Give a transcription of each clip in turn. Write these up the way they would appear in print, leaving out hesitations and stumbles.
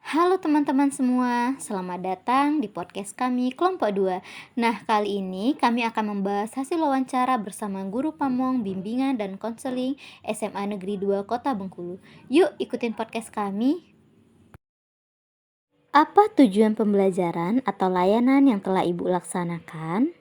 Halo teman-teman semua, selamat datang di podcast kami Kelompok 2. Nah, kali ini kami akan membahas hasil wawancara bersama guru pamong, bimbingan, dan konseling SMA Negeri 2 Kota Bengkulu. Yuk ikutin podcast kami. Apa tujuan pembelajaran atau layanan yang telah Ibu laksanakan?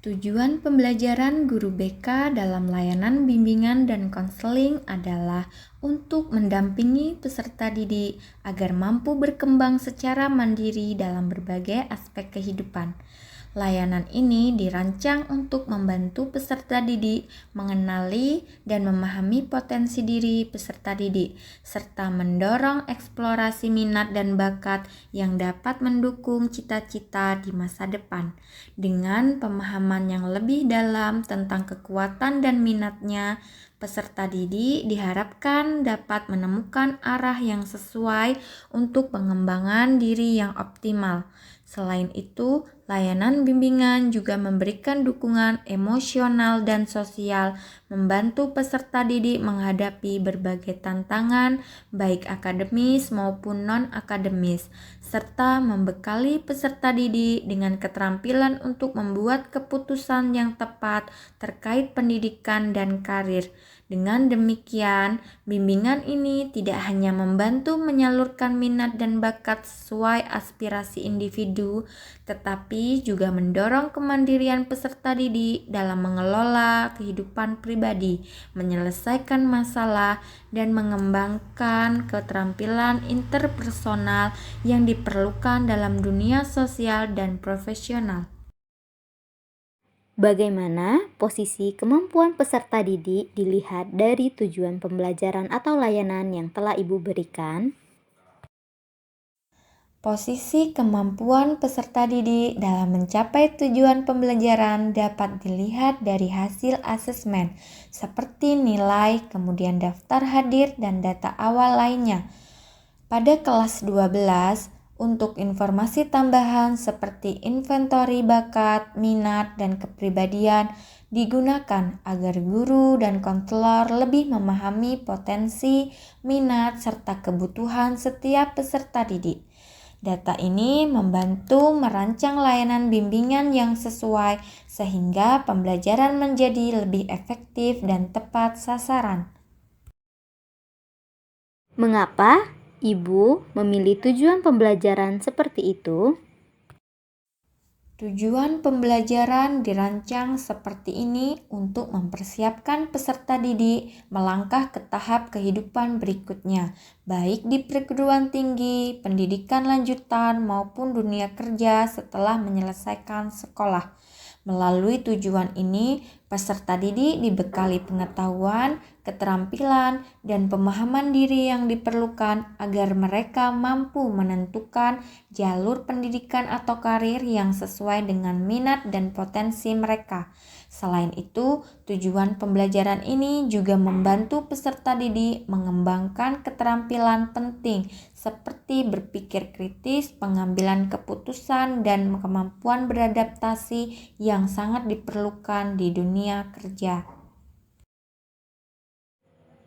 Tujuan pembelajaran guru BK dalam layanan bimbingan dan konseling adalah untuk mendampingi peserta didik agar mampu berkembang secara mandiri dalam berbagai aspek kehidupan. Layanan ini dirancang untuk membantu peserta didik mengenali dan memahami potensi diri peserta didik, serta mendorong eksplorasi minat dan bakat yang dapat mendukung cita-cita di masa depan. Dengan pemahaman yang lebih dalam tentang kekuatan dan minatnya, peserta didik diharapkan dapat menemukan arah yang sesuai untuk pengembangan diri yang optimal. Selain itu, layanan bimbingan juga memberikan dukungan emosional dan sosial, membantu peserta didik menghadapi berbagai tantangan, baik akademis maupun non-akademis, serta membekali peserta didik dengan keterampilan untuk membuat keputusan yang tepat terkait pendidikan dan karir. Dengan demikian, bimbingan ini tidak hanya membantu menyalurkan minat dan bakat sesuai aspirasi individu, tetapi juga mendorong kemandirian peserta didik dalam mengelola kehidupan pribadi, menyelesaikan masalah, dan mengembangkan keterampilan interpersonal yang diperlukan dalam dunia sosial dan profesional. Bagaimana posisi kemampuan peserta didik dilihat dari tujuan pembelajaran atau layanan yang telah Ibu berikan? Posisi kemampuan peserta didik dalam mencapai tujuan pembelajaran dapat dilihat dari hasil asesmen, seperti nilai, kemudian daftar hadir, dan data awal lainnya. Pada kelas 12, untuk informasi tambahan seperti inventori bakat, minat, dan kepribadian digunakan agar guru dan konselor lebih memahami potensi, minat, serta kebutuhan setiap peserta didik. Data ini membantu merancang layanan bimbingan yang sesuai sehingga pembelajaran menjadi lebih efektif dan tepat sasaran. Mengapa Ibu memilih tujuan pembelajaran seperti itu? Tujuan pembelajaran dirancang seperti ini untuk mempersiapkan peserta didik melangkah ke tahap kehidupan berikutnya, baik di perguruan tinggi, pendidikan lanjutan, maupun dunia kerja setelah menyelesaikan sekolah. Melalui tujuan ini, peserta didik dibekali pengetahuan, keterampilan, dan pemahaman diri yang diperlukan agar mereka mampu menentukan jalur pendidikan atau karir yang sesuai dengan minat dan potensi mereka. Selain itu, tujuan pembelajaran ini juga membantu peserta didik mengembangkan keterampilan penting seperti berpikir kritis, pengambilan keputusan, dan kemampuan beradaptasi yang sangat diperlukan di dunia kerja.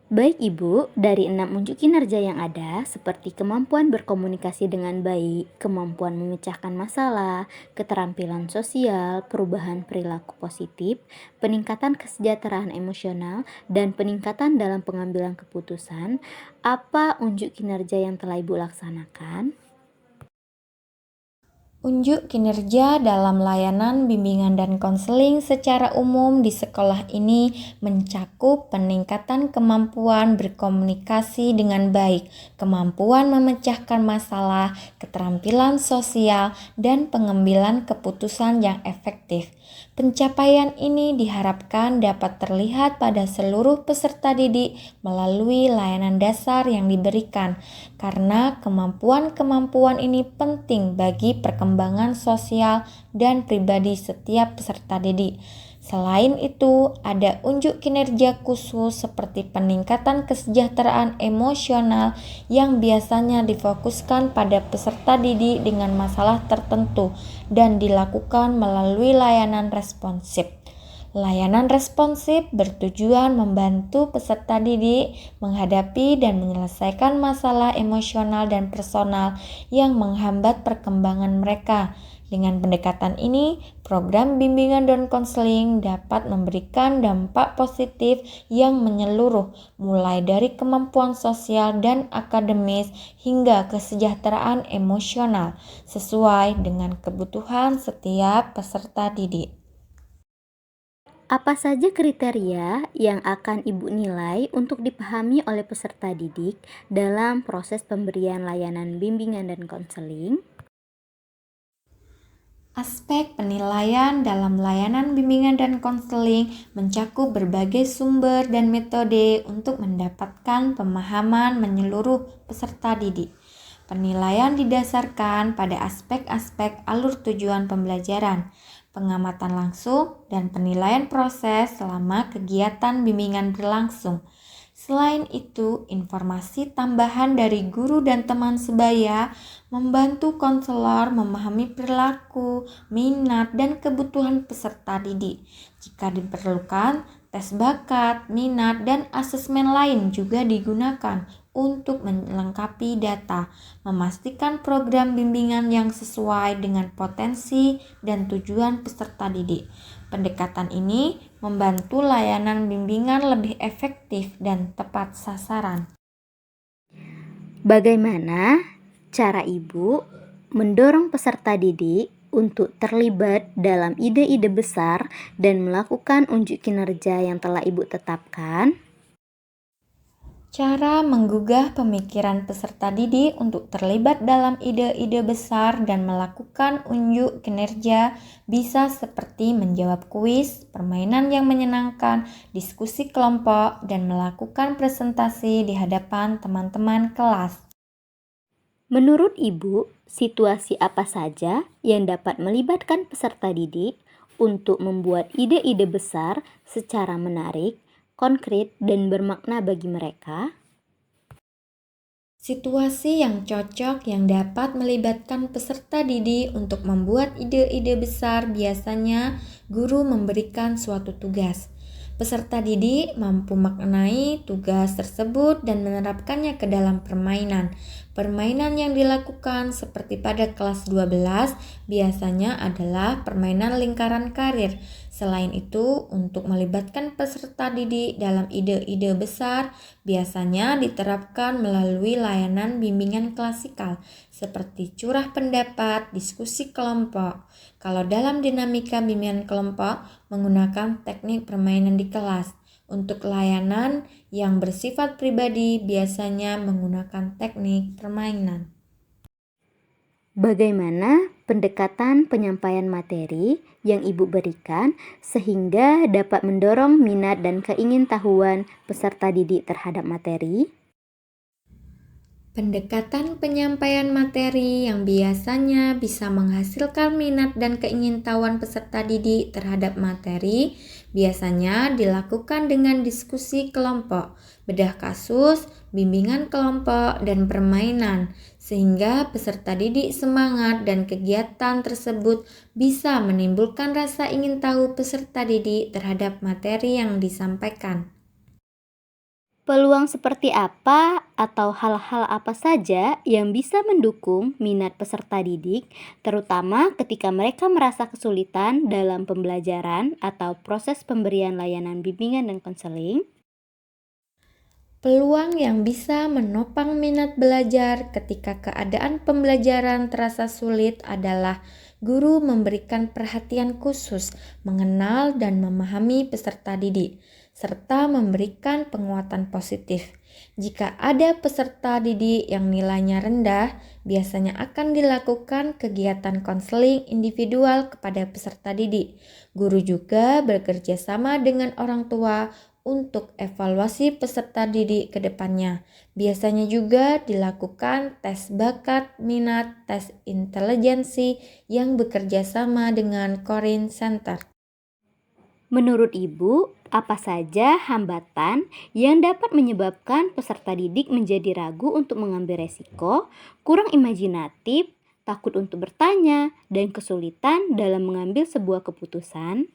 Baik Ibu, dari 6 unjuk kinerja yang ada, seperti kemampuan berkomunikasi dengan baik, kemampuan memecahkan masalah, keterampilan sosial, perubahan perilaku positif, peningkatan kesejahteraan emosional, dan peningkatan dalam pengambilan keputusan, apa unjuk kinerja yang telah Ibu laksanakan? Unjuk kinerja dalam layanan bimbingan dan konseling secara umum di sekolah ini mencakup peningkatan kemampuan berkomunikasi dengan baik, kemampuan memecahkan masalah, keterampilan sosial, dan pengambilan keputusan yang efektif. Pencapaian ini diharapkan dapat terlihat pada seluruh peserta didik melalui layanan dasar yang diberikan, karena kemampuan-kemampuan ini penting bagi perkembangan sosial dan pribadi setiap peserta didik. Selain itu, ada unjuk kinerja khusus seperti peningkatan kesejahteraan emosional yang biasanya difokuskan pada peserta didik dengan masalah tertentu dan dilakukan melalui layanan responsif. Layanan responsif bertujuan membantu peserta didik menghadapi dan menyelesaikan masalah emosional dan personal yang menghambat perkembangan mereka. Dengan pendekatan ini, program bimbingan dan konseling dapat memberikan dampak positif yang menyeluruh, mulai dari kemampuan sosial dan akademis hingga kesejahteraan emosional, sesuai dengan kebutuhan setiap peserta didik. Apa saja kriteria yang akan Ibu nilai untuk dipahami oleh peserta didik dalam proses pemberian layanan bimbingan dan konseling? Aspek penilaian dalam layanan bimbingan dan konseling mencakup berbagai sumber dan metode untuk mendapatkan pemahaman menyeluruh peserta didik. Penilaian didasarkan pada aspek-aspek alur tujuan pembelajaran, pengamatan langsung, dan penilaian proses selama kegiatan bimbingan berlangsung. Selain itu, informasi tambahan dari guru dan teman sebaya membantu konselor memahami perilaku, minat, dan kebutuhan peserta didik. Jika diperlukan, tes bakat, minat, dan asesmen lain juga digunakan untuk melengkapi data, memastikan program bimbingan yang sesuai dengan potensi dan tujuan peserta didik. Pendekatan ini membantu layanan bimbingan lebih efektif dan tepat sasaran. Bagaimana cara Ibu mendorong peserta didik untuk terlibat dalam ide-ide besar dan melakukan unjuk kinerja yang telah Ibu tetapkan? Cara menggugah pemikiran peserta didik untuk terlibat dalam ide-ide besar dan melakukan unjuk kinerja bisa seperti menjawab kuis, permainan yang menyenangkan, diskusi kelompok, dan melakukan presentasi di hadapan teman-teman kelas. Menurut Ibu, situasi apa saja yang dapat melibatkan peserta didik untuk membuat ide-ide besar secara menarik, konkret, dan bermakna bagi mereka? Situasi yang cocok yang dapat melibatkan peserta didik untuk membuat ide-ide besar biasanya guru memberikan suatu tugas. Peserta didik mampu maknai tugas tersebut dan menerapkannya ke dalam permainan. Permainan yang dilakukan seperti pada kelas 12 biasanya adalah permainan lingkaran karir. Selain itu, untuk melibatkan peserta didik dalam ide-ide besar, biasanya diterapkan melalui layanan bimbingan klasikal seperti curah pendapat, diskusi kelompok. Kalau dalam dinamika bimbingan kelompok, menggunakan teknik permainan di kelas. Untuk layanan yang bersifat pribadi, biasanya menggunakan teknik permainan. Bagaimana pendekatan penyampaian materi yang Ibu berikan sehingga dapat mendorong minat dan keingintahuan peserta didik terhadap materi? Pendekatan penyampaian materi yang biasanya bisa menghasilkan minat dan keingintahuan peserta didik terhadap materi biasanya dilakukan dengan diskusi kelompok, bedah kasus, bimbingan kelompok, dan permainan, sehingga peserta didik semangat dan kegiatan tersebut bisa menimbulkan rasa ingin tahu peserta didik terhadap materi yang disampaikan. Peluang seperti apa atau hal-hal apa saja yang bisa mendukung minat peserta didik, terutama ketika mereka merasa kesulitan dalam pembelajaran atau proses pemberian layanan bimbingan dan konseling? Peluang yang bisa menopang minat belajar ketika keadaan pembelajaran terasa sulit adalah guru memberikan perhatian khusus, mengenal dan memahami peserta didik, serta memberikan penguatan positif. Jika ada peserta didik yang nilainya rendah, biasanya akan dilakukan kegiatan konseling individual kepada peserta didik. Guru juga bekerja sama dengan orang tua untuk evaluasi peserta didik ke depannya. Biasanya juga dilakukan tes bakat, minat, tes intelijensi yang bekerja sama dengan Corin Center. Menurut Ibu, apa saja hambatan yang dapat menyebabkan peserta didik menjadi ragu untuk mengambil resiko, kurang imajinatif, takut untuk bertanya, dan kesulitan dalam mengambil sebuah keputusan?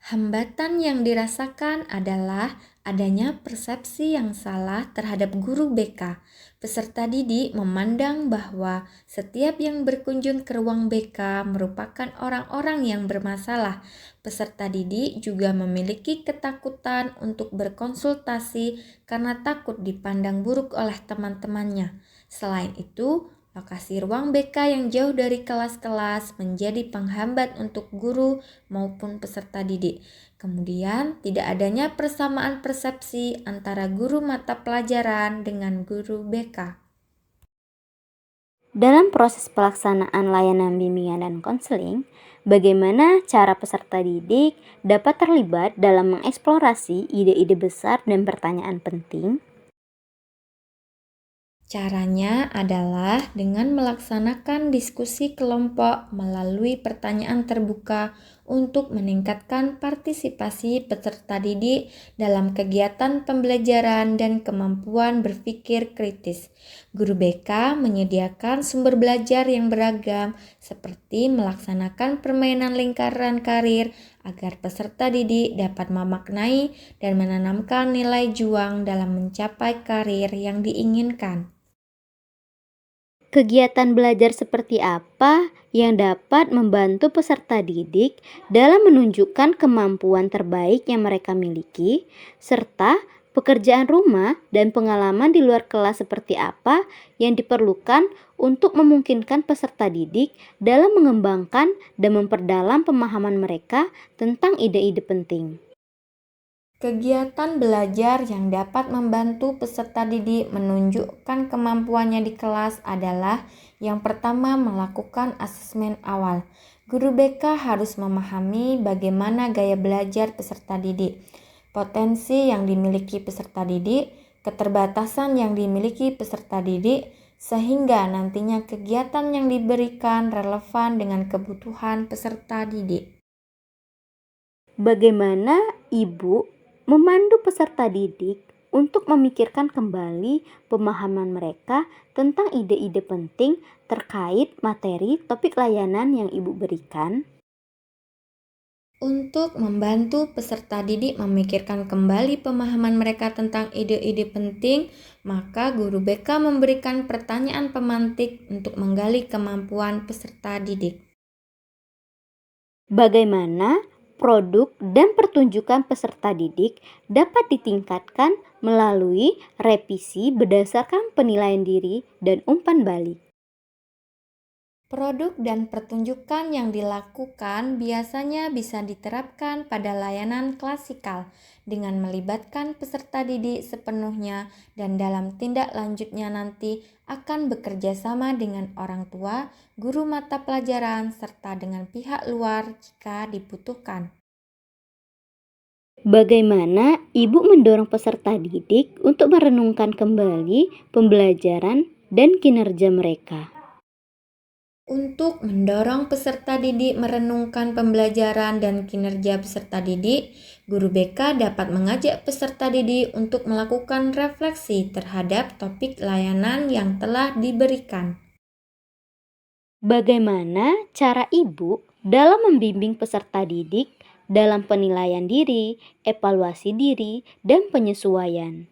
Hambatan yang dirasakan adalah adanya persepsi yang salah terhadap guru BK. Peserta didik memandang bahwa setiap yang berkunjung ke ruang BK merupakan orang-orang yang bermasalah. Peserta didik juga memiliki ketakutan untuk berkonsultasi karena takut dipandang buruk oleh teman-temannya. Selain itu, lokasi ruang BK yang jauh dari kelas-kelas menjadi penghambat untuk guru maupun peserta didik. Kemudian, tidak adanya persamaan persepsi antara guru mata pelajaran dengan guru BK. Dalam proses pelaksanaan layanan bimbingan dan konseling, bagaimana cara peserta didik dapat terlibat dalam mengeksplorasi ide-ide besar dan pertanyaan penting? Caranya adalah dengan melaksanakan diskusi kelompok melalui pertanyaan terbuka untuk meningkatkan partisipasi peserta didik dalam kegiatan pembelajaran dan kemampuan berpikir kritis. Guru BK menyediakan sumber belajar yang beragam seperti melaksanakan permainan lingkaran karir agar peserta didik dapat memaknai dan menanamkan nilai juang dalam mencapai karir yang diinginkan. Kegiatan belajar seperti apa yang dapat membantu peserta didik dalam menunjukkan kemampuan terbaik yang mereka miliki, serta pekerjaan rumah dan pengalaman di luar kelas seperti apa yang diperlukan untuk memungkinkan peserta didik dalam mengembangkan dan memperdalam pemahaman mereka tentang ide-ide penting. Kegiatan belajar yang dapat membantu peserta didik menunjukkan kemampuannya di kelas adalah yang pertama melakukan asesmen awal. Guru BK harus memahami bagaimana gaya belajar peserta didik, potensi yang dimiliki peserta didik, keterbatasan yang dimiliki peserta didik, sehingga nantinya kegiatan yang diberikan relevan dengan kebutuhan peserta didik. Bagaimana ibu memandu peserta didik untuk memikirkan kembali pemahaman mereka tentang ide-ide penting terkait materi topik layanan yang ibu berikan? Untuk membantu peserta didik memikirkan kembali pemahaman mereka tentang ide-ide penting, maka guru BK memberikan pertanyaan pemantik untuk menggali kemampuan peserta didik. Bagaimana produk dan pertunjukan peserta didik dapat ditingkatkan melalui revisi berdasarkan penilaian diri dan umpan balik? Produk dan pertunjukan yang dilakukan biasanya bisa diterapkan pada layanan klasikal dengan melibatkan peserta didik sepenuhnya dan dalam tindak lanjutnya nanti akan bekerja sama dengan orang tua, guru mata pelajaran, serta dengan pihak luar jika dibutuhkan. Bagaimana ibu mendorong peserta didik untuk merenungkan kembali pembelajaran dan kinerja mereka? Untuk mendorong peserta didik merenungkan pembelajaran dan kinerja peserta didik, guru BK dapat mengajak peserta didik untuk melakukan refleksi terhadap topik layanan yang telah diberikan. Bagaimana cara ibu dalam membimbing peserta didik dalam penilaian diri, evaluasi diri, dan penyesuaian?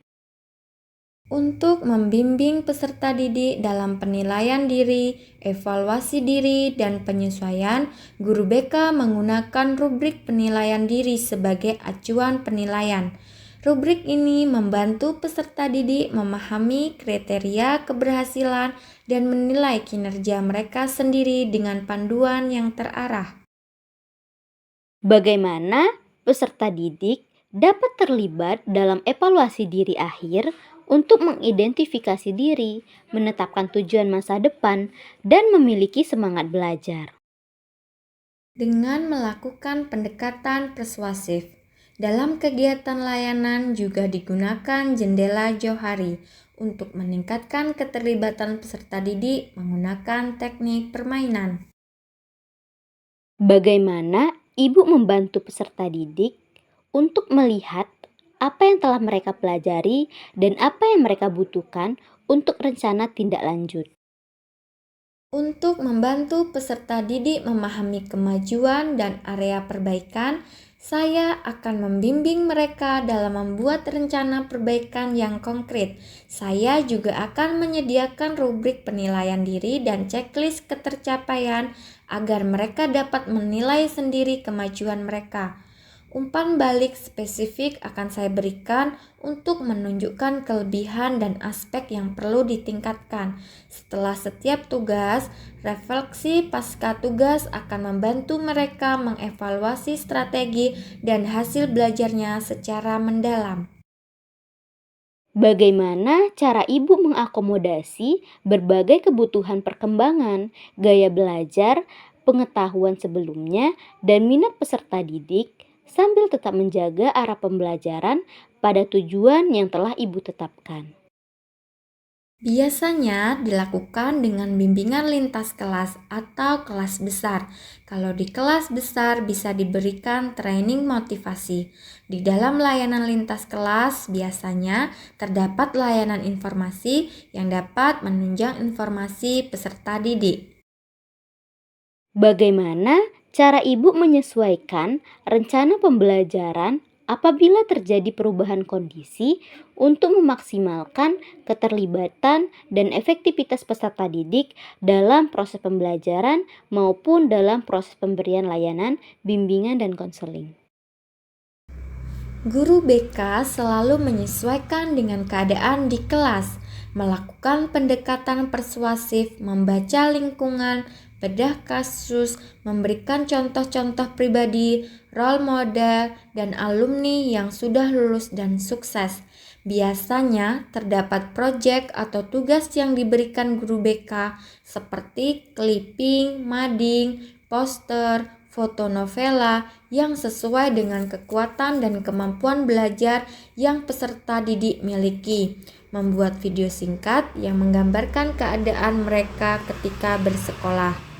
Untuk membimbing peserta didik dalam penilaian diri, evaluasi diri, dan penyesuaian, guru BK menggunakan rubrik penilaian diri sebagai acuan penilaian. Rubrik ini membantu peserta didik memahami kriteria keberhasilan dan menilai kinerja mereka sendiri dengan panduan yang terarah. Bagaimana peserta didik dapat terlibat dalam evaluasi diri akhir untuk mengidentifikasi diri, menetapkan tujuan masa depan, dan memiliki semangat belajar? Dengan melakukan pendekatan persuasif. Dalam kegiatan layanan juga digunakan jendela johari untuk meningkatkan keterlibatan peserta didik menggunakan teknik permainan. Bagaimana ibu membantu peserta didik untuk melihat apa yang telah mereka pelajari dan apa yang mereka butuhkan untuk rencana tindak lanjut? Untuk membantu peserta didik memahami kemajuan dan area perbaikan, Saya akan membimbing mereka dalam membuat rencana perbaikan yang konkret. Saya juga akan menyediakan rubrik penilaian diri dan checklist ketercapaian agar mereka dapat menilai sendiri kemajuan mereka. Umpan balik spesifik akan saya berikan untuk menunjukkan kelebihan dan aspek yang perlu ditingkatkan. Setelah setiap tugas, refleksi pasca tugas akan membantu mereka mengevaluasi strategi dan hasil belajarnya secara mendalam. Bagaimana cara ibu mengakomodasi berbagai kebutuhan perkembangan, gaya belajar, pengetahuan sebelumnya, dan minat peserta didik, sambil tetap menjaga arah pembelajaran pada tujuan yang telah ibu tetapkan? Biasanya dilakukan dengan bimbingan lintas kelas atau kelas besar. Kalau di kelas besar bisa diberikan training motivasi. Di dalam layanan lintas kelas biasanya terdapat layanan informasi yang dapat menunjang informasi peserta didik. Bagaimana cara ibu menyesuaikan rencana pembelajaran apabila terjadi perubahan kondisi untuk memaksimalkan keterlibatan dan efektivitas peserta didik dalam proses pembelajaran maupun dalam proses pemberian layanan, bimbingan, dan konseling? Guru BK selalu menyesuaikan dengan keadaan di kelas, melakukan pendekatan persuasif, membaca lingkungan, bedah kasus, memberikan contoh-contoh pribadi, role model, dan alumni yang sudah lulus dan sukses. Biasanya terdapat proyek atau tugas yang diberikan guru BK seperti clipping, mading, poster, foto novela yang sesuai dengan kekuatan dan kemampuan belajar yang peserta didik miliki. Membuat video singkat yang menggambarkan keadaan mereka ketika bersekolah.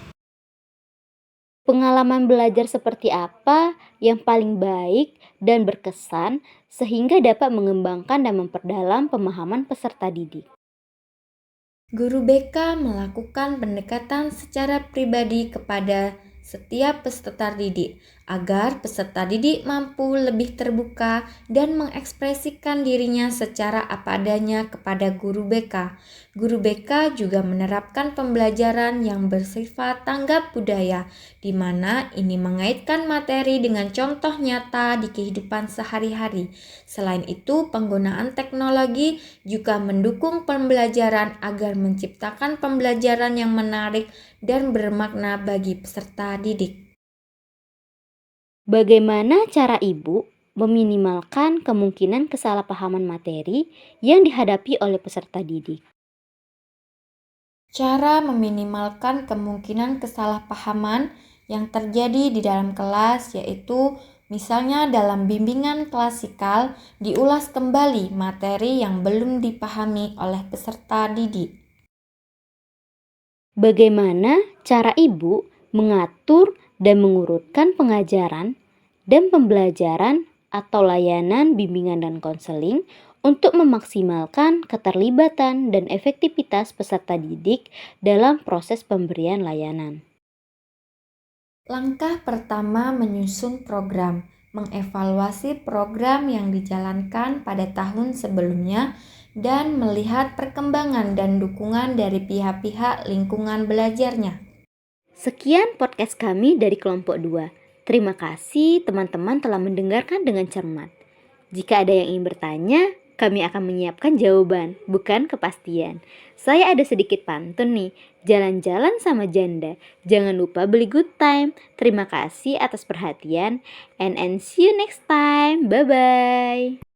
Pengalaman belajar seperti apa yang paling baik dan berkesan sehingga dapat mengembangkan dan memperdalam pemahaman peserta didik? Guru BK melakukan pendekatan secara pribadi kepada setiap peserta didik agar peserta didik mampu lebih terbuka dan mengekspresikan dirinya secara apa adanya kepada guru BK. Guru BK juga menerapkan pembelajaran yang bersifat tanggap budaya, di mana ini mengaitkan materi dengan contoh nyata di kehidupan sehari-hari. Selain itu, penggunaan teknologi juga mendukung pembelajaran agar menciptakan pembelajaran yang menarik dan bermakna bagi peserta didik. Bagaimana cara ibu meminimalkan kemungkinan kesalahpahaman materi yang dihadapi oleh peserta didik? Cara meminimalkan kemungkinan kesalahpahaman yang terjadi di dalam kelas yaitu misalnya dalam bimbingan klasikal diulas kembali materi yang belum dipahami oleh peserta didik. Bagaimana cara ibu mengatur dan mengurutkan pengajaran dan pembelajaran atau layanan bimbingan dan konseling untuk memaksimalkan keterlibatan dan efektivitas peserta didik dalam proses pemberian layanan? Langkah pertama menyusun program, mengevaluasi program yang dijalankan pada tahun sebelumnya dan melihat perkembangan dan dukungan dari pihak-pihak lingkungan belajarnya. Sekian podcast kami dari kelompok 2. Terima kasih teman-teman telah mendengarkan dengan cermat. Jika ada yang ingin bertanya, kami akan menyiapkan jawaban, bukan kepastian. Saya ada sedikit pantun nih, jalan-jalan sama janda. Jangan lupa beli good time. Terima kasih atas perhatian and see you next time. Bye-bye.